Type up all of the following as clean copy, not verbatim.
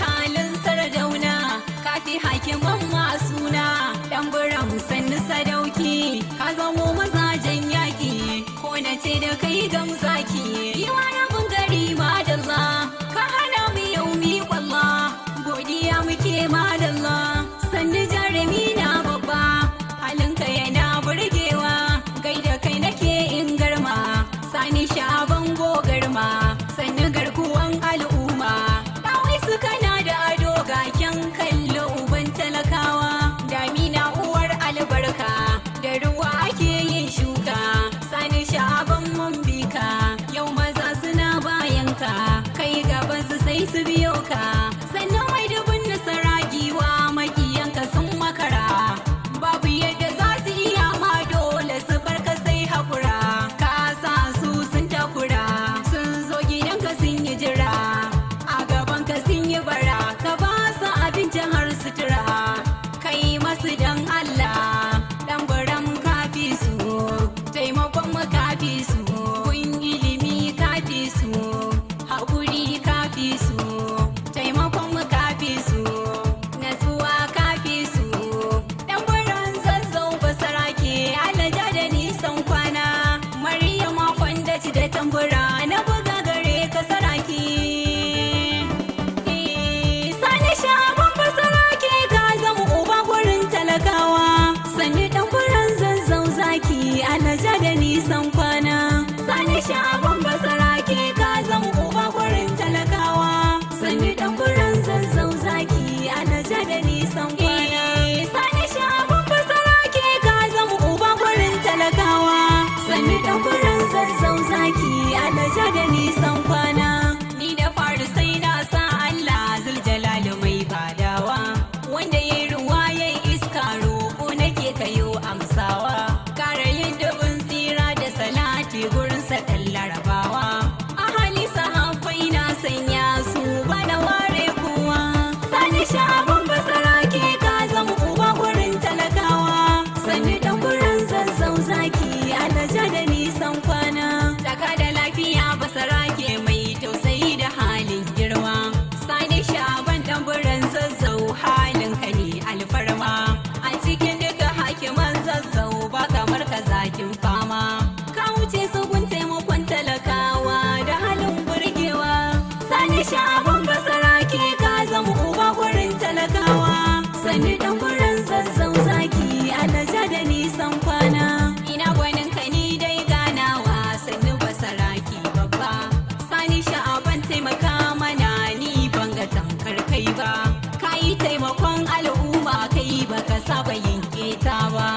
halin sardauna kafi hakiman masuna dan buram sannu sadauki ka zamo mazajen yaki ko na ce da kai gamzaki yiwa na bungari madalla ka hana mu yau mi kwalla godiya muke madalla sannu jarumi na babba halinka yana burgewa gaida kai nake in garma sani sha'aban gogarma sannu garkuwan al'umma dawai su kana da ado gaken kallo uban talakawa damina uwar albarka da ruwa ake yin shuka sani sha'aban mun bika yau maza suna bayanka kai gaban su sai su biyo ka sannu mai dubun nasara giwa makiyanka sun makara babu yadda za su iya ma dole su barka sai hakura ka sa su sun takura sun zo gidanka sun yi jira a gabanka sun yi bara ka ba su abinci har sutura kai masu dan Allah dan buram kafi su taimakon mu kafi su kun ilimi kafi su haƙuri kafi su taimakon mu kafi su natsuwa kafi su dan buram zazzau basarake alaja da nisan kwana maryama kwanda ci da tambura na buga gare ka saraki sani sha'aban basarake ka zama uba gurin talakawa sanni dan buram zazzau zaki alaja da nisan kwana sani sha'aban basarake ka zama uba gurin talakawa sanni dan buram zazzau zaki alaja da nisan kwana sani sha'aban basarake ka zama uba gurin talakawa sanni dan buram zazzau zaki alaja da nisan kwana ni da faru sai na sa Allah zuljalali mai badawa wanda yayi ruwa yayi iska roƙo nake kayo amsawa kare yin dubin tsira da salati gurin sa dan larabawa ahali sahabbai na sanya su bana ware kowa sani sha'aban basarake ka zama uba gurin talakawa sanni dan buram zazzau zaki alaja da nisan kwana taka da lafiya basarake mai tausayi da halin girma sani sha'aban dan buram zazzau halin ka ne alfarma a cikin duka hakiman zazzau ba kamar ka zakin fama ka wuce su gun taimakon talakawa da halin burgewa sani sha'aban basarake ka zama uba gurin talakawa sanni dan buram zazzau zaki alaja da nisan kwana ina gwanin ka ni dai ganawa sanni basarake babba sani sha'aban taimaka mana ni ban ga tankar kai ba kai taimakon al'umma kai baka saba yin keta ba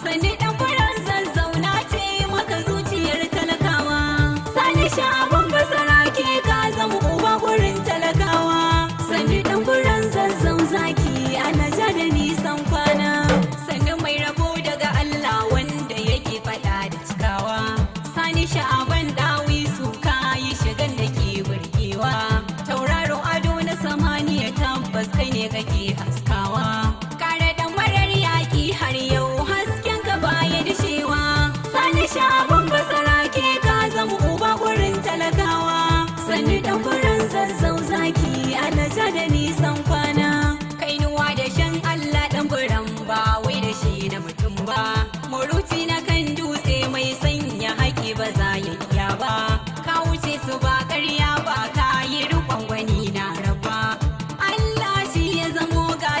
sanni dan buram zazzau na ce maka zuciyar talakawa sani sha'aban basarake ka zama uba gurin talakawa sanni dan buram zazzau zaki alaja da nisan kwana sanni mai rabo daga Allah wanda yake fada da cikawa sani sha'aban dawi su kayi shigan da ke burgewa tauraro ado na samaniya tabbas kai ne kake haskawa kare dan marar yaki har yau hasken ka baya dishewa sani sha'aban basarake ka zama uba gurin talakawa sanni dan buram zazzau zaki alaja da nisan kwana kainuwa da shan Allah dan buram ba wai da shi na mutum ba muruci na kan dutse mai sanya haƙi ba za ya iya ba ka wuce su ba ƙarya ba ka yi rukon gwani na raba Allah shi ya zamo ga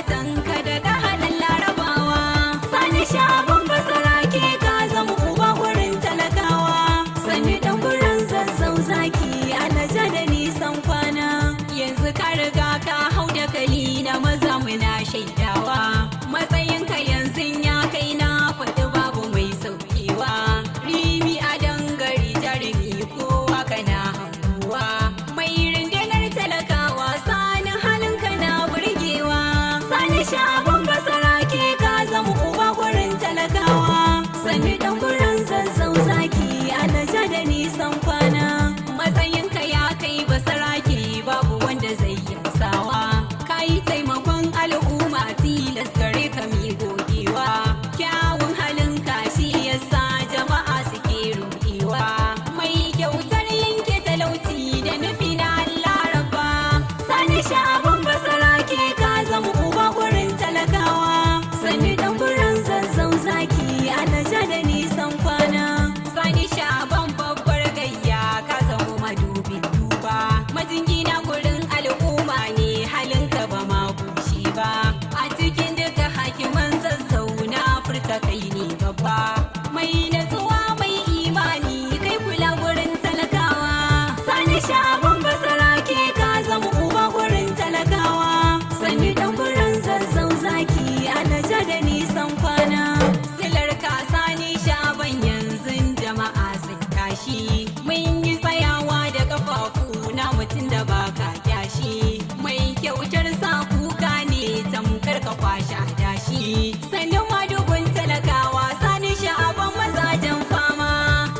sa kuka ne tamkar ka kwashe adashi. Sannan madugun talakawa Sani Sha'aban mazajen fama.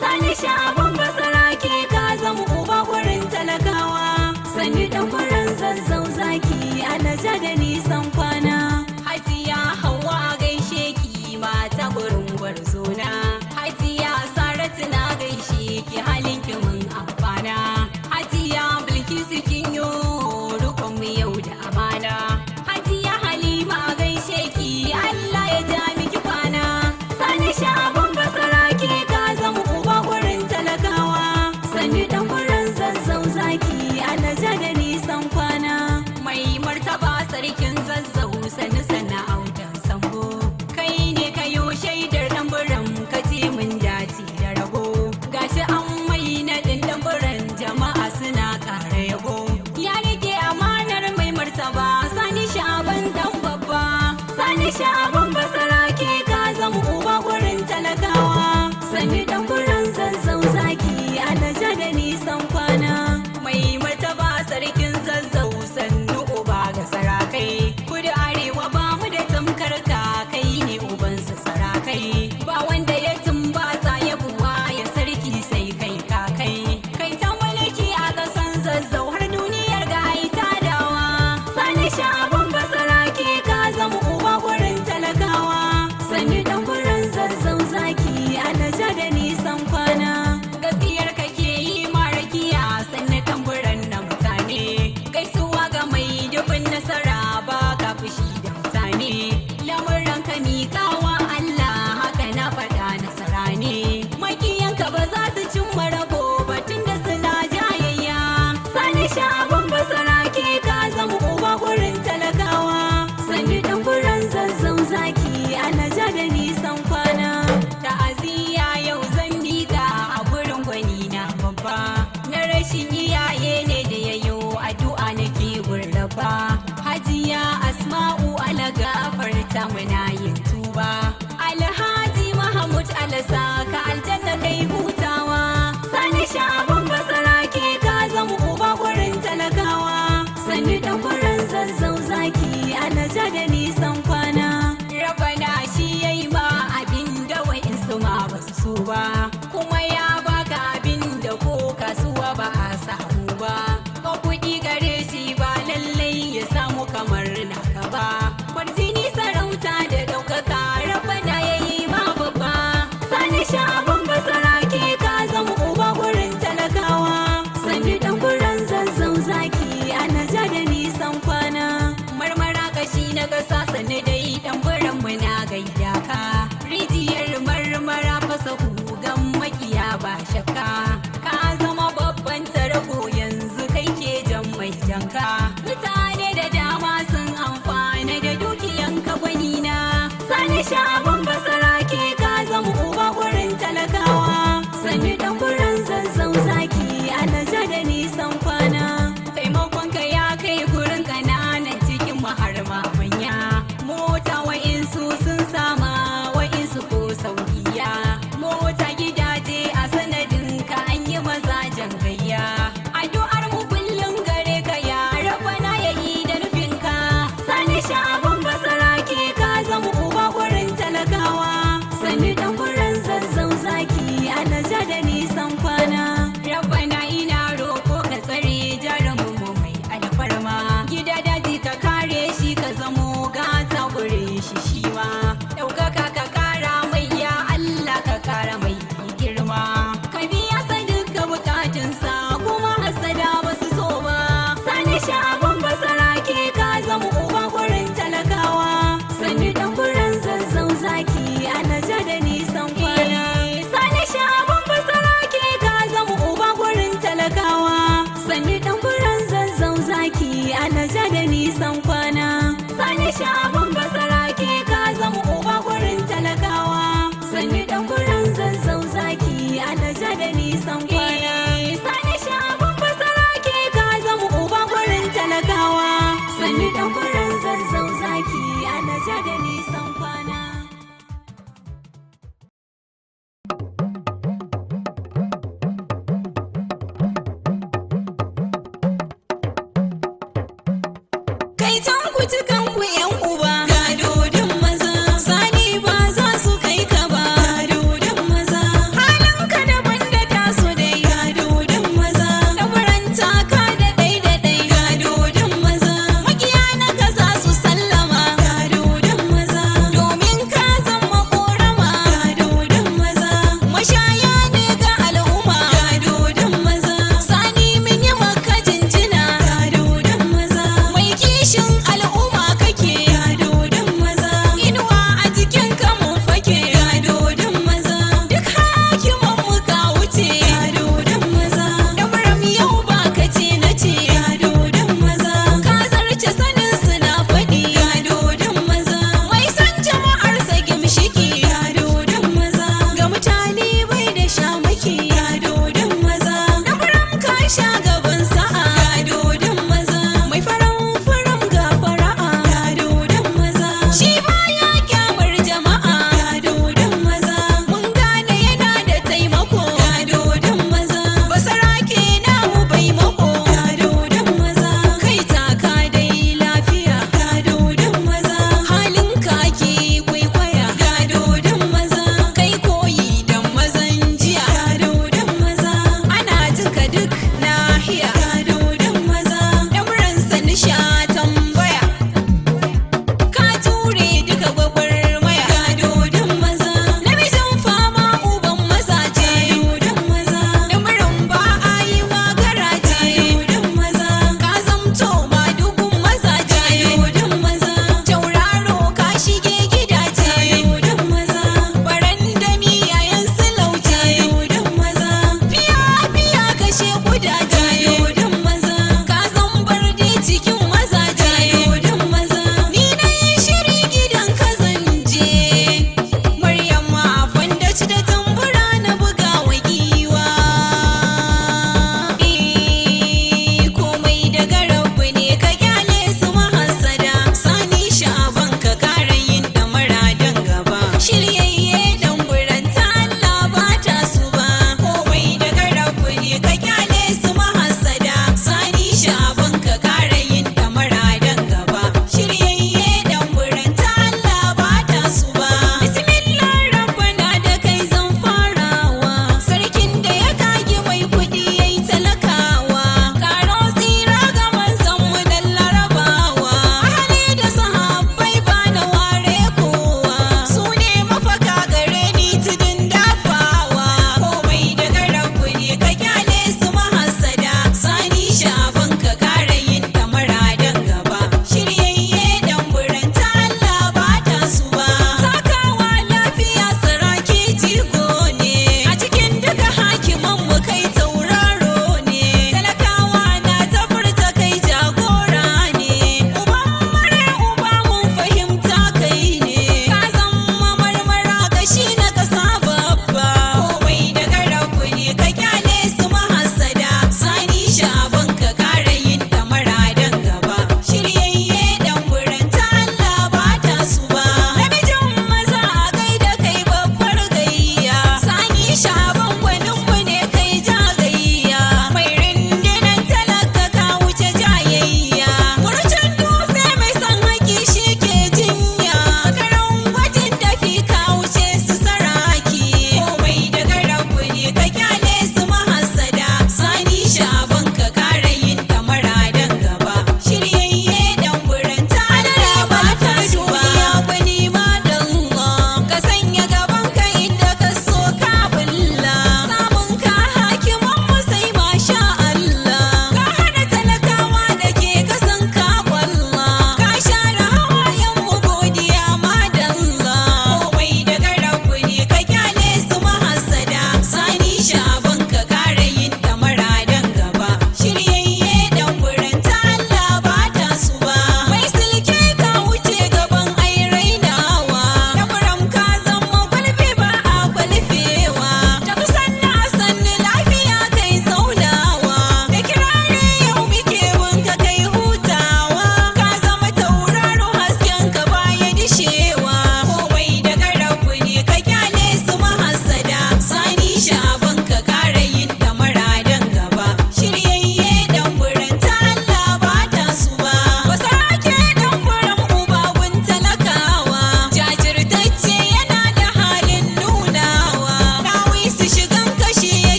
Sani Sha'aban basarake ka zama uba gurin talakawa. Sani dan gurin zazzau zaki alaja da nisan kwana. Hajiya Hauwa gaishe ki mata gurin gwarzona. Hajiya Saratu na gaishe ki halin ki mun amfana. Hajiya Bilkisu kin yo rukun mu yau da amana. Hajiya Halima gaishe ki Allah ya ja miki kwana. Sani Sha'aban basarake ka zama uba gurin talakawa. Sani dan gurin zazzau zaki alaja da nisan kwana. Mai martaba sarkin zazzau sani sana'autan sambo. Kai ne kayo shaidar ɗanburan ka ce mun dace da rago. Gashi an mai naɗin ɗanburan jama'a suna ƙara yabo. Ya rike amanar mai martaba Sani Sha'aban dan babba. Sani Sha'aban basarake ka zama uba gurin talakawa. Sani dan gurin zazzau zaki alaja da nisan kwana. Mai martaba sarkin zazzau sannu uba ga sarakai. Kudu arewa ba mu da tamkar ka kai ne ubansa sarakai. Ba wanda ya tumbatsa ya buwa ya sarki sai kai kakai. Kai ta mulki a ƙasan zazzau har duniyar ga ai tadawa. Sani Sha'aban basarake ka zama uba gurin talakawa. Sani dan gurin zazzau zaki alaja da nisan kwana. Gaskiyar ka ke yi marakiya sannan tamburan na mutane. Gaisuwa ga mai dubin nasara ba ka fushi da mutane. Lamuran ka miƙawa Allah haka na faɗa nasara ne. Makiyanka ba za su cimma rabo ba tunda suna jayayya. Sani Sha'aban basarake ka zama uba gurin talakawa. Sani dan gurin zazzau zaki alaja da nisan kwana. Ta'aziyya yau zan miƙa a gurin gwani na babba. Na rashin iyaye ne da yayo addu'a nake gurraba. Hajiya Asma'u alagafarta muna yin tuba. Alhaji Mahmud Alasa ka aljanna kai hutawa. Sani Sha'aban basarake ka zama uba gurin talakawa. Sani dan gurin zazzau zaki alaja da nisan kwana. Rabana shi yayi ma abin da wa'insu ma basu so ba. Kuma ya baka abin da ko kasuwa ba a samu ba. Ko kuɗi gare shi ba lallai ya samu kamar naka ba. Kwarjini sarauta da ɗaukaka rabana yayi ma babba. Sani Sha'aban basarake ka zama uba gurin talakawa. Sani dan gurin zazzau zaki alaja da nisan kwana. Marmara kashi na ƙasa sani dai dan buran mu na gaida ka. Rijiyar marmara fasa hugan makiya ba shakka. Ka zama babban tarago yanzu kai ke jan mai janka. Mutane da dama sun amfana da dukiyanka gwanina. Sani Sha'aban basarake ka zama uba gurin talakawa. Sani dan gurin zazzau zaki alaja da nisan kwana. Taimakonka ya kai gurin ƙananan cikin maharma manya. Mota wa'insu sun sama wa'insu ko sauƙiya. Mota gidaje a sanadin ka an yi mazajen gayya. Addu'ar mu kullum gare ka ya rabana ya yi da nufinka. Sani Sha'aban basarake ka zama uba gurin talakawa. Sani dan gurin zazzau zaki alaja da nisan kwana. Rabana ina roƙo ka tsare jarumin mu mai alfarma. Gida daji ka kare shi ka zamo gata gurin shi shiwa. Ɗaukaka ka kara mai ya Allah ka kara mai girma. Ka biya sa duka bukatunsa kuma hasada ba su so ba. Sani Sha'aban basarake ka zama uba gurin talakawa. Sani dan gurin zazzau zaki alaja da nisan kwana. Sani Sha'aban basarake ka zama uba gurin talakawa. Sani dan gurin zazzau zaki alaja da nisan kwana. Sani Sha'aban basarake ka zama uba gurin talakawa. Sani dan gurin zazzau zaki alaja da nisan kwana. Sani Sha'aban basarake ka zama uba gurin talakawa. Sani dan gurin zazzau zaki alaja da nisan kwana. cikan ku yan uba